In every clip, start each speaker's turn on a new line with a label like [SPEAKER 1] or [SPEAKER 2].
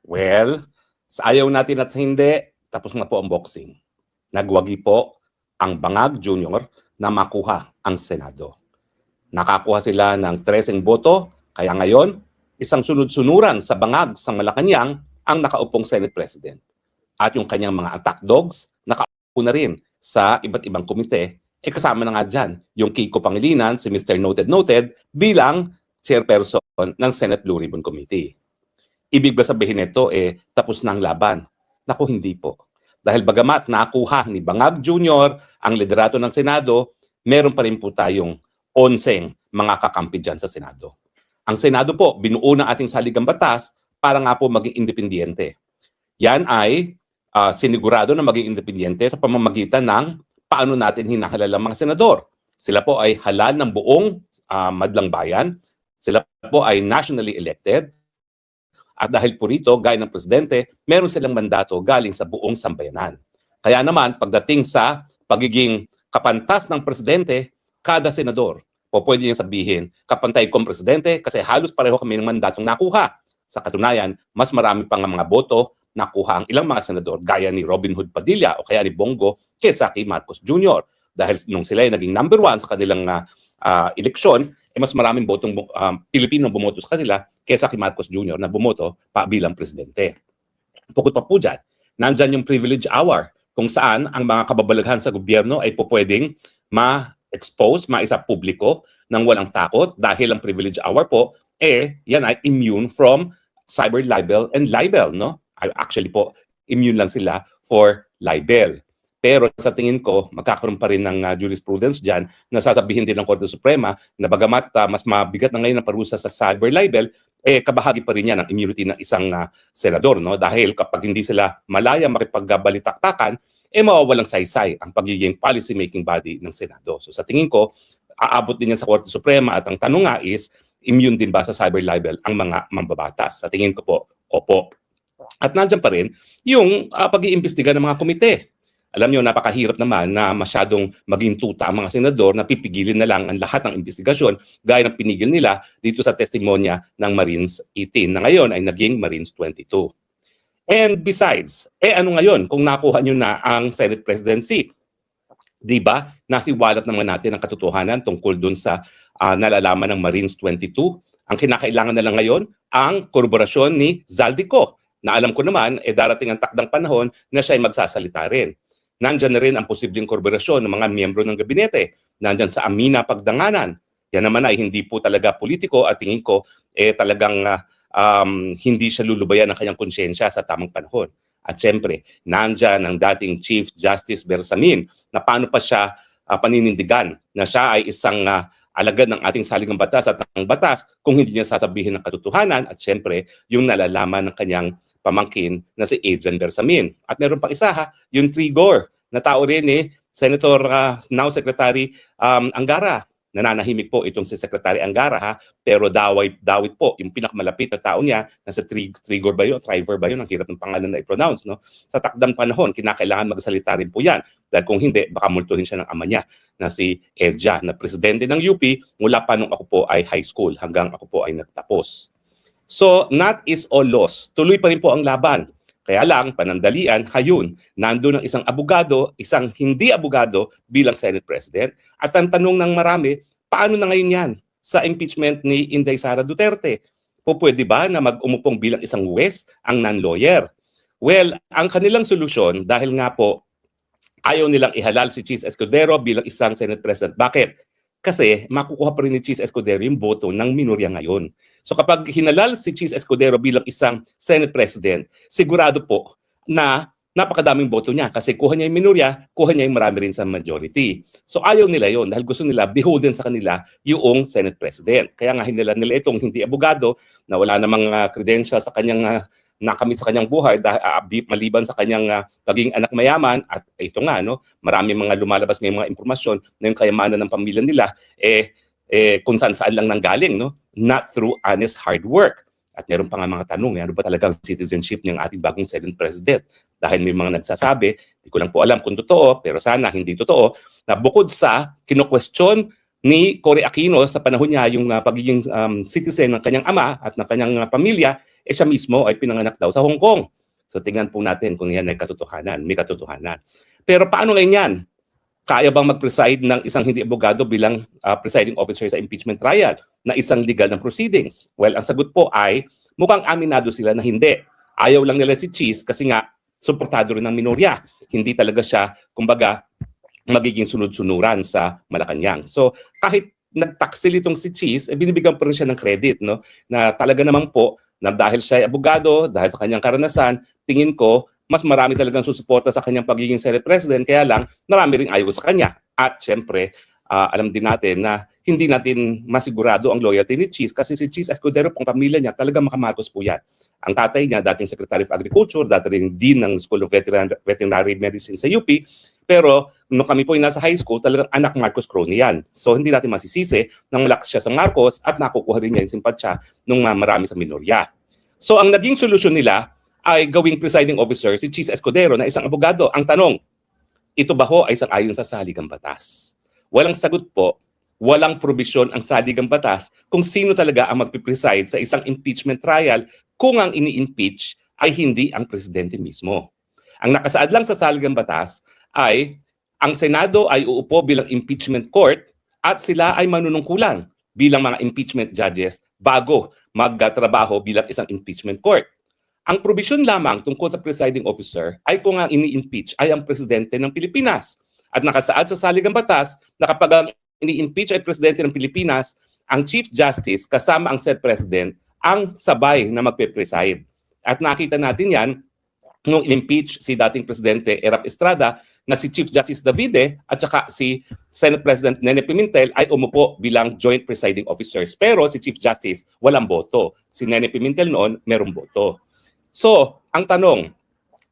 [SPEAKER 1] Well, sa ayaw natin at sa hindi, tapos na po ang boxing. Nagwagi po ang Bangag Jr. na makuha ang Senado. Nakakuha sila ng 13 boto, kaya ngayon, isang sunod-sunuran sa Bangag sa Malacanang ang nakaupong Senate President. At yung kanyang mga attack dogs, nakaupo na rin sa iba't ibang komite. Kasama na nga dyan yung Kiko Pangilinan, si Mr. Noted bilang chairperson ng Senate Blue Ribbon Committee. Ibig ba sabihin nito, tapos na ang laban? Naku, hindi po. Dahil bagamat nakuha ni Bangag Jr. ang liderato ng Senado, meron pa rin po tayong 11 mga kakampi dyan sa Senado. Ang Senado po, binuo ng ating saligang batas para nga po maging independyente. Yan ay sinigurado na maging independyente sa pamamagitan ng paano natin hinahalal ang mga senador. Sila po ay halal ng buong madlang bayan. Sila po ay nationally elected. At dahil po rito, gaya ng presidente, meron silang mandato galing sa buong sambayanan. Kaya naman, pagdating sa pagiging kapantas ng presidente, kada senador, o pwede niyang sabihin, kapantay kong presidente kasi halos pareho kami ng mandatong nakuha. Sa katunayan, mas marami pang mga boto nakuha ang ilang mga senador gaya ni Robin Hood Padilla o kaya ni Bongo kesa kay Marcos Jr. Dahil nung sila ay naging number 1 sa kanilang eleksyon, mas maraming botong Pilipino bumoto sa kanila kesa kay Marcos Jr. na bumoto pa bilang presidente. Bukod pa po dyan, nandyan yung privilege hour kung saan ang mga kababalaghan sa gobyerno ay po pwedeng ma-expose, maisa publiko ng walang takot dahil ang privilege hour po, yan ay immune from cyber libel and libel, no? Actually po, immune lang sila for libel. Pero sa tingin ko, magkakaroon pa rin ng jurisprudence dyan na sasabihin din ng Korte Suprema na bagamat mas mabigat na ngayon ang parusa sa cyber libel, kabahagi pa rin yan ang immunity ng isang senador. No? Dahil kapag hindi sila malaya makipagbalitaktakan, mawawalang saysay ang pagiging policy-making body ng Senado. So sa tingin ko, aabot din yan sa Korte Suprema at ang tanong nga is, immune din ba sa cyber libel ang mga mambabatas? Sa tingin ko po, opo. At nandiyan pa rin yung pag-iimbestiga ng mga komite. Alam niyo, napakahirap naman na masyadong maging tuta ang mga senador na pipigilin na lang ang lahat ng investigasyon gaya ng pinigil nila dito sa testimonya ng Marines 18 na ngayon ay naging Marines 22. And besides, ano ngayon kung nakuha niyo na ang Senate presidency? Diba? Nasiwalat naman natin ang katotohanan tungkol dun sa nalalaman ng Marines 22. Ang kinakailangan na lang ngayon, ang korporasyon ni Zaldico na alam ko naman, darating ang takdang panahon na siya ay magsasalita rin. Nandyan na rin ang posibleng korporasyon ng mga miyembro ng gabinete. Nandyan sa Amina Pagdanganan. Yan naman ay hindi po talaga politiko at tingin ko talagang hindi siya lulubayan ng kanyang konsyensya sa tamang panahon. At syempre, nandyan ang dating Chief Justice Bersamin na paano pa siya paninindigan na siya ay isang alagad ng ating saligang batas at ng batas kung hindi niya sasabihin ng katotohanan at syempre yung nalalaman ng kanyang pamangkin na si Adrian Bersamin. At meron pang isa yung Trigor na tao rin Senator now Secretary Angara. Nananahimik po itong si Secretary Angara pero dawit po yung pinakamalapit na tao niya na si Trigor ba yun? Trivor ba yun? Ang hirap ng pangalan na i-pronounce. No? Sa takdang panahon, kinakailangan magsalita rin po yan. Dahil kung hindi, baka multuhin siya ng ama niya na si Edja na presidente ng UP mula pa nung ako po ay high school hanggang ako po ay nagtapos. So, not is all lost. Tuloy pa rin po ang laban. Kaya lang, panandalian, hayun, nandun ang isang abogado, isang hindi abogado bilang Senate President. At ang tanong ng marami, paano na ngayon yan sa impeachment ni Inday Sara Duterte? Pwede ba na mag-umupong bilang isang huwes ang non-lawyer? Well, ang kanilang solusyon, dahil nga po, ayaw nilang ihalal si Chis Escudero bilang isang Senate President. Bakit? Kasi makukuha pa rin ni Chis Escudero yung boto ng minorya ngayon. So kapag hinalal si Chis Escudero bilang isang Senate President, sigurado po na napakadaming boto niya kasi kuha niya yung minorya, kuha niya yung marami rin sa majority. So ayaw nila yon dahil gusto nila beholden sa kanila yung Senate President. Kaya nga hinalal nila itong hindi abogado na wala namang credential sa kanyang nakamit sa kanyang buhay maliban sa kanyang pagiging anak mayaman at ito nga marami mga lumalabas ng mga impormasyon na yung kayamanan ng pamilya nila kung saan lang nanggaling not through honest hard work. At meron pa nga mga tanong, ano ba talagang citizenship ng ating bagong Senate President? Dahil may mga nagsasabi, di ko lang po alam kung totoo, pero sana hindi totoo, na bukod sa kino-question ni Cory Aquino sa panahon niya yung pagiging citizen ng kanyang ama at ng kanyang pamilya, siya mismo ay pinanganak daw sa Hong Kong. So tingnan po natin kung yan ay katotohanan, may katotohanan. Pero paano ngayon yan? Kaya bang mag-preside ng isang hindi abogado bilang presiding officer sa impeachment trial na isang legal na proceedings? Well, ang sagot po ay mukhang aminado sila na hindi. Ayaw lang nila si Cheese kasi nga suportado rin ng minorya. Hindi talaga siya, kumbaga, magiging sunod-sunuran sa Malacanang. So kahit nagtaksil itong si Cheese, binibigyan pa rin siya ng credit, no? Na talaga naman po, na dahil siya ay abogado, dahil sa kanyang karanasan, tingin ko, mas marami talagang susuporta sa kanyang pagiging Senate President, kaya lang marami ring ayaw sa kanya. At syempre, alam din natin na hindi natin masigurado ang loyalty ni Cheese kasi si Cheese Escudero, pang pamilya niya, talagang makamarcos po yan. Ang tatay niya, dating Secretary of Agriculture, dati rin Dean ng School of Veterinary Medicine sa UP. Pero nung kami po ay nasa high school, talagang anak Marcos crony yan. So hindi natin masisisi nang malakas siya sa Marcos at nakukuha rin niya yung simpatsya ng marami sa minorya. So ang naging solusyon nila ay gawing presiding officer si Cheese Escudero na isang abogado. Ang tanong, ito ba ho ay sang-ayon sa saligang batas? Walang sagot po, walang probisyon ang saligang batas kung sino talaga ang magpipreside sa isang impeachment trial kung ang ini-impeach ay hindi ang presidente mismo. Ang nakasaad lang sa saligang batas ay ang Senado ay uupo bilang impeachment court at sila ay manunungkulan bilang mga impeachment judges bago magtrabaho bilang isang impeachment court. Ang probisyon lamang tungkol sa presiding officer ay kung ang ini-impeach ay ang presidente ng Pilipinas. At nakasaad sa saligang batas na kapag ang ini-impeach ay presidente ng Pilipinas, ang Chief Justice kasama ang said President ang sabay na magpe-preside. At nakita natin yan nung in-impeach si dating Presidente Erap Estrada na si Chief Justice Davide at saka si Senate President Nene Pimentel ay umupo bilang joint presiding officers. Pero si Chief Justice walang boto. Si Nene Pimentel noon merong boto. So, ang tanong,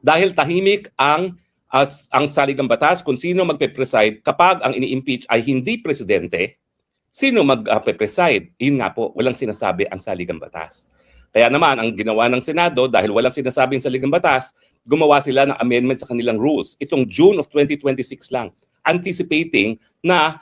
[SPEAKER 1] dahil tahimik ang saligang batas kung sino magpe-preside kapag ang ini-impeach ay hindi presidente, sino magpe-preside? Yun nga po, walang sinasabi ang saligang batas. Kaya naman, ang ginawa ng Senado, dahil walang sinasabing saligang batas, gumawa sila ng amendment sa kanilang rules. Itong June of 2026 lang, anticipating na,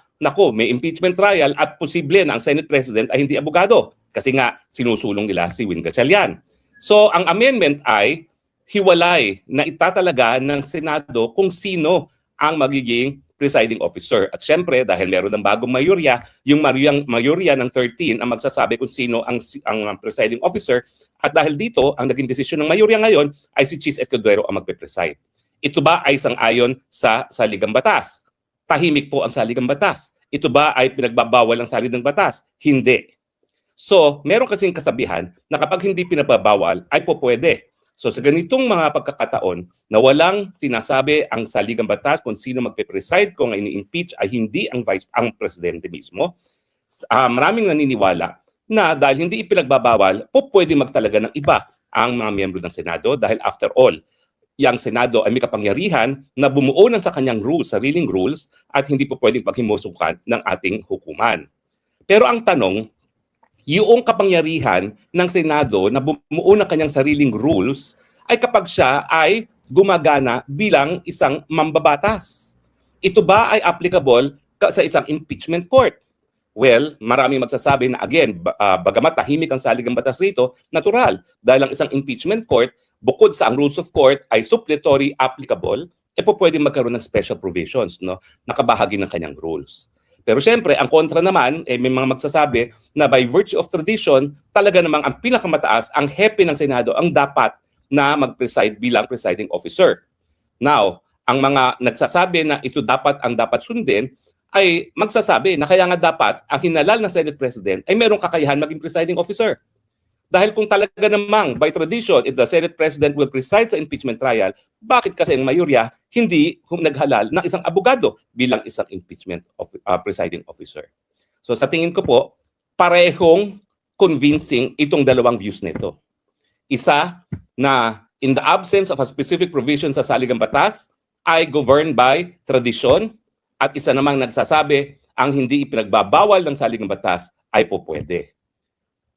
[SPEAKER 1] may impeachment trial at posible na ang Senate President ay hindi abogado. Kasi nga, sinusulong nila si Win Gatchalian. So, ang amendment ay hiwalay na itatalaga ng Senado kung sino ang magiging presiding officer. At syempre, dahil meron ng bagong mayorya, yung mayorya ng 13 ang magsasabi kung sino ang presiding officer. At dahil dito, ang naging desisyon ng mayorya ngayon ay si Cheese Escudero ang magpe-preside. Ito ba ay sang-ayon sa saligang batas? Tahimik po ang saligang batas. Ito ba ay pinagbabawal ang saligang batas? Hindi. So, meron kasing kasabihan na kapag hindi pinababawal, ay po pwede. So sa ganitong mga pagkakataon na walang sinasabi ang saligang batas kung sino magpe-preside kung ini-impeach ay hindi ang presidente mismo, maraming naniniwala na dahil hindi ipinagbabawal, po pwede magtalaga ng iba ang mga miyembro ng Senado dahil after all, yung Senado ay may kapangyarihan na bumuo ng sa kanyang rules, sariling rules, at hindi po pwedeng paghimusukan ng ating hukuman. Pero ang tanong, yung kapangyarihan ng Senado na bumuo ng kanyang sariling rules ay kapag siya ay gumagana bilang isang mambabatas. Ito ba ay applicable sa isang impeachment court? Well, maraming magsasabi na again, bagamat tahimik ang saligang batas rito, natural. Dahil ang isang impeachment court, bukod sa ang rules of court ay supplementary applicable, po pwedeng magkaroon ng special provisions, no? Nakabahagi ng kanyang rules. Pero siyempre, ang kontra naman, may mga magsasabi na by virtue of tradition, talaga namang ang pinakamataas, ang hepe ng Senado, ang dapat na mag-preside bilang presiding officer. Now, ang mga nagsasabi na ito ang dapat sundin, ay magsasabi na kaya nga dapat ang hinalal ng Senate President ay merong kakayahan maging presiding officer. Dahil kung talaga namang by tradition, if the Senate President will preside sa impeachment trial, bakit kasi ang mayorya hindi naghalal ng isang abogado bilang isang impeachment presiding officer? So sa tingin ko po, parehong convincing itong dalawang views nito. Isa na in the absence of a specific provision sa saligang batas ay governed by tradition at isa namang nagsasabi ang hindi ipinagbabawal ng saligang batas ay po pwede.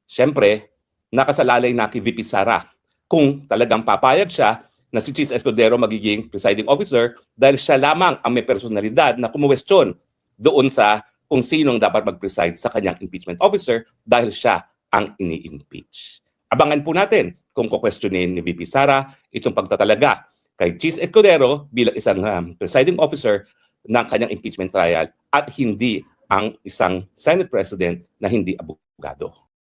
[SPEAKER 1] Siyempre, nakasalalay na kay VP Sara kung talagang papayag siya na si Cheese Escudero magiging presiding officer dahil siya lamang ang may personalidad na kumuwestiyon doon sa kung sinong dapat mag-preside sa kanyang impeachment officer dahil siya ang ini-impeach. Abangan po natin kung kukwestiyonin ni VP Sara itong pagtatalaga kay Chis Escudero bilang isang presiding officer ng kanyang impeachment trial at hindi ang isang Senate President na hindi abogado.